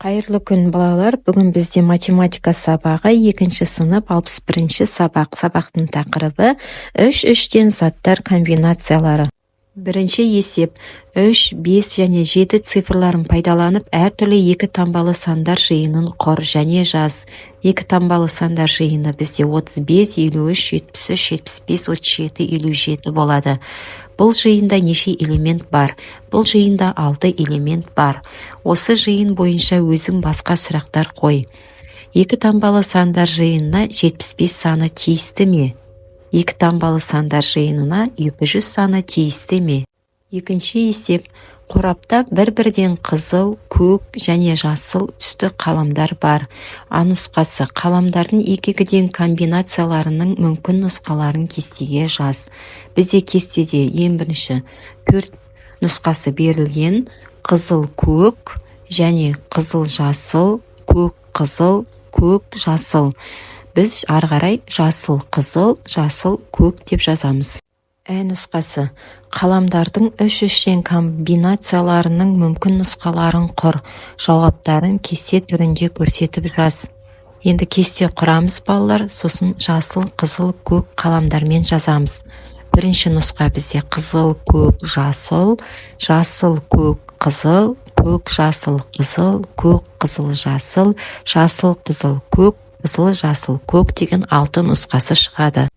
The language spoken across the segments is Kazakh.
Қайырлы күн, балалар. Бүгін бізде математика сабағы 2-ші сынып 61-ші сабақ. Сабақтың тақырыбы 3-3-тен заттар комбинациялары. Бірінші есеп. 3, 5 және 7 цифрларын пайдаланып, әртүрлі 2 таңбалы сандар жиынын құр және жаз. 2 таңбалы сандар жиыны бізде 35, 53, 73, 75, 37, 57 болады. Бұл жиында неше элемент бар? Бұл жиында 6 элемент бар. Осы жиын бойынша өзің басқа сұрақтар қой. 2 таңбалы сандар жиынына 75 саны тиісті ме? 2 таңбалы сандар жиынына 200 саны тиісті ме? Екінші есеп. Қорапта бір-бірден қызыл, көк және жасыл түсті қаламдар бар. А нұсқасы. Қаламдардың 2-ден комбинацияларының мүмкін нұсқаларын кестеге жаз. Бізде кестеде ең бірінші 4 нұсқасы берілген: қызыл, көк және қызыл, жасыл, көк, қызыл, көк, жасыл. Біз ары қарай жасыл, қызыл, жасыл, көк деп жазамыз. Нұсқасы. Қаламдардың 3-3-тен комбинацияларының мүмкін нұсқаларын құр. Жауаптарын кесте түрінде көрсетіп жаз. Енді кесте құрамыз, балалар, сосын жасыл, қызыл, көк қаламдармен жазамыз. Бірінші нұсқа бізде қызыл, көк, жасыл, жасыл, көк, қызыл, көк, жасыл, қызыл, көк, қызыл, жасыл, жасыл, қызыл, көк, қызыл, жасыл, көк деген 6 нұсқасы шығады.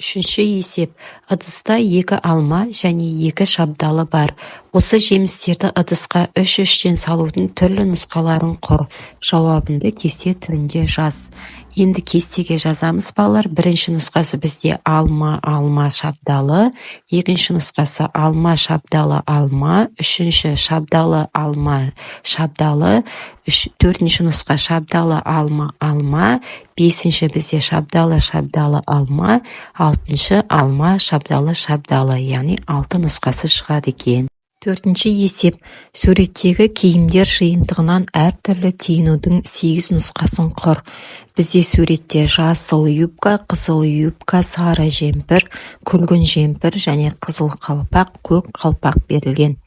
Үшінші есеп. Ыдыста 2 алма және 2 шабдалы бар. Осы жемістерді ыдысқа 3-3-тен салудың түрлі нұсқаларын құр. Жауабынды кесте түрінде жаз. Енді кестеге жазамыз, балалар. Бірінші нұсқасы бізде алма, алма, шабдалы. Екінші нұсқасы алма, шабдалы, алма. Үшінші шабдалы, алма, шабдалы. Төртінші нұсқа шабдалы, алма, алма. Бесінші бізде шабдалы, шабдалы, алма. Алтыншы алма, шабдалы, шабдалы. Яғни 6 нұсқасы шығады екен. Төртінші есеп. Суреттегі киімдер жиынтығынан әртүрлі киінудің 8 нұсқасын құр. Бізде суретте жасыл юбка, қызыл юбка, сары жемпір, күлгін жемпір және қызыл қалпақ, көк қалпақ берілген.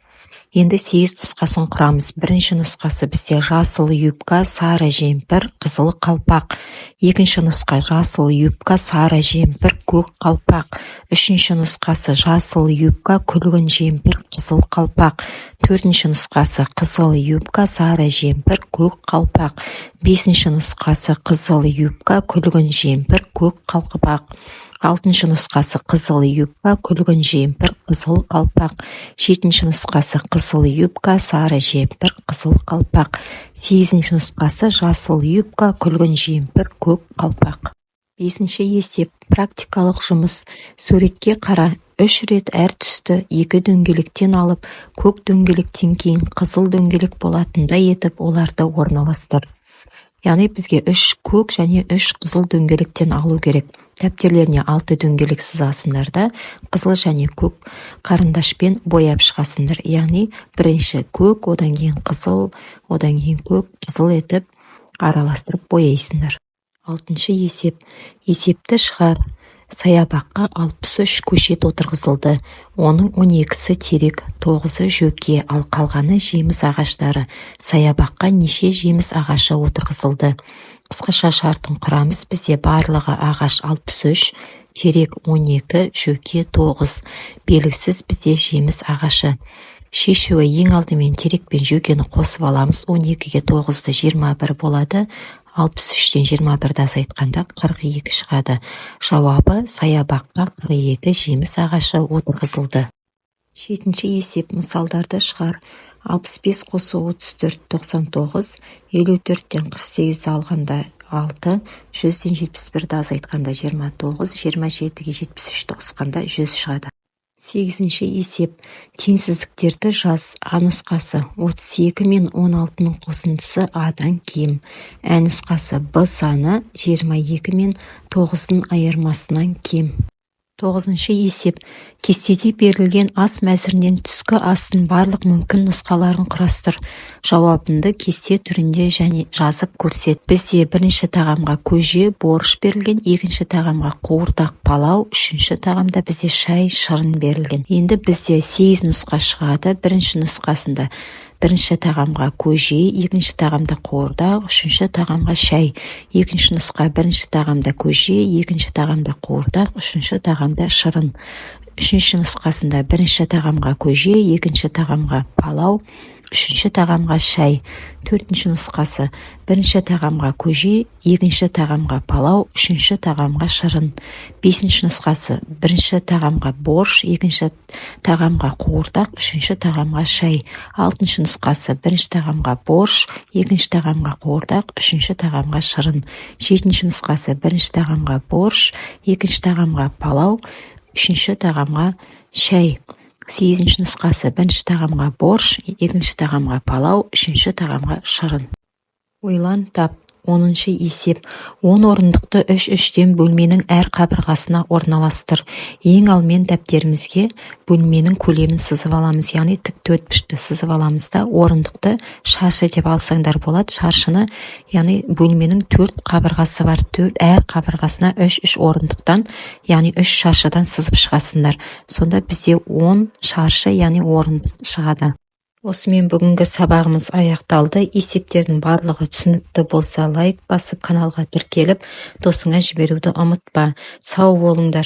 Енді 8 нұсқасын құрамыз. Бірінші нұсқасы бізде жасыл юбка, сары жемпір, қызыл қалпақ. Екінші нұсқа жасыл юбка, сары жемпір, көк қалпақ. Үшінші нұсқасы жасыл юбка, күлгін жемпір, қызыл қалпақ. Төртінші нұсқасы қызыл юбка, сары жемпір, көк қалпақ. Бесінші нұсқасы қызыл юбка, күлгін жемпір, көк қалпақ. Алтыншы нұсқасы қызыл юбка, күлгін жемпір, қызыл қалпақ. Жетінші нұсқасы қызыл юбка, сары жемпір, қызыл қалпақ. Сегізінші нұсқасы жасыл юбка, күлгін жемпір, көк қалпақ. Бесінші есеп. Практикалық жұмыс. Суретке қара. 3 рет әр түсті 2 дөңгелектен алып, көк дөңгелектен кейін қызыл дөңгелек болатындай етіп, оларды орналастыр. Яғни бізге 3 көк және 3 қызыл дөңгелектен алу керек. Дәптерлеріне 6 дөңгелек сызасыңдар да, қызыл және көк қарындашпен бояп шығасыңдар. Яғни бірінші көк, одан кейін қызыл, одан кейін көк, қызыл етіп араластырып бояйсыңдар. 6-шы есеп. Есепті шығар. Саябаққа 63 көшет отырғызылды. Оның 12-сі терек, 9-ы жөке, ал қалғаны жеміс ағаштары. Саябаққа неше жеміс ағашы отырғызылды? Қысқаша шартын құрамыз. Бізде барлығы ағаш 63, терек 12, жөке 9. Белгісіз бізде жеміс ағашы. Шешуі ең алдымен терек пен жөкені қосып аламыз. 12-ге 9-ды 21 болады. 63-тен 21-ді азайтқанда 42 шығады. Жауабы саябаққа 42 жеміс ағашы отырғызылды. 7-ші есеп. Мысалдарды шығар. 65 қосу 34, 99, 54-тен 48 алғанда 6, 100-тен 71-ді азайтқанда 29, 27-ге 73-ті қосқанда 100 шығады. 8-ші есеп. Теңсіздіктерді жаз. А нұсқасы 32 мен 16-ның қосындысы А-дан кем. Ә нұсқасы Б саны 22 мен 9-ның айырмасынан кем. 9-шы есеп. Кестеде берілген ас мәзірінен түскі астың барлық мүмкін нұсқаларын құрастыр. Жауабынды кесте түрінде және жазып көрсет. Бізде бірінші тағамға көже, борщ берілген, екінші тағамға қуырдақ, палау, үшінші тағамда бізде шай, шырын берілген. Енді бізде 8 нұсқа шығады. Бірінші нұсқасында бірінші тағамға көже, екінші тағамда қуырдақ, үшінші тағамға шай. Екінші нұсқа: бірінші тағамда көже, екінші тағамда қуырдақ, үшінші тағамда шырын. Үшінші нұсқасында: бірінші тағамға көже, екінші тағамға палау, үшінші тағамға шай. Төртінші нұсқасы: бірінші тағамға көже, екінші тағамға палау, үшінші тағамға шырын. Бесінші нұсқасы: бірінші тағамға борщ, екінші тағамға қуырдақ, үшінші тағамға шай. Алтыншы нұсқасы: бірінші тағамға борщ, екінші тағамға қуырдақ, үшінші тағамға шырын. Жетінші нұсқасы: бірінші тағамға борщ, екінші тағамға палау, үшінші тағамға шай. Сегізінші нұсқасы: бірінші тағамға борщ, екінші тағамға палау, үшінші тағамға шырын. Ойлан, тап. 10-шы есеп: 10 орындықты 3-3-тен бөлменің әр қабырғасына орналастыр. Ең алдымен дәптерімізге бөлменің көлемін сызып аламыз, яғни тік төртбұрышты сызып аламыз да, орындықты шаршы деп алсаңдар болады. Шаршыны, яғни бөлменің 4 қабырғасы бар, әр қабырғасына 3-3 орындықтан, яғни 3 шаршыдан сызып шығасыңдар. Сонда бізде 10 шаршы, яғни орындық шығады. Осымен бүгінгі сабағымыз аяқталды. Есептердің барлығы түсінікті болса, лайк басып, каналға тіркеліп, досыңа жіберуді ұмытпа. Сау болыңдар.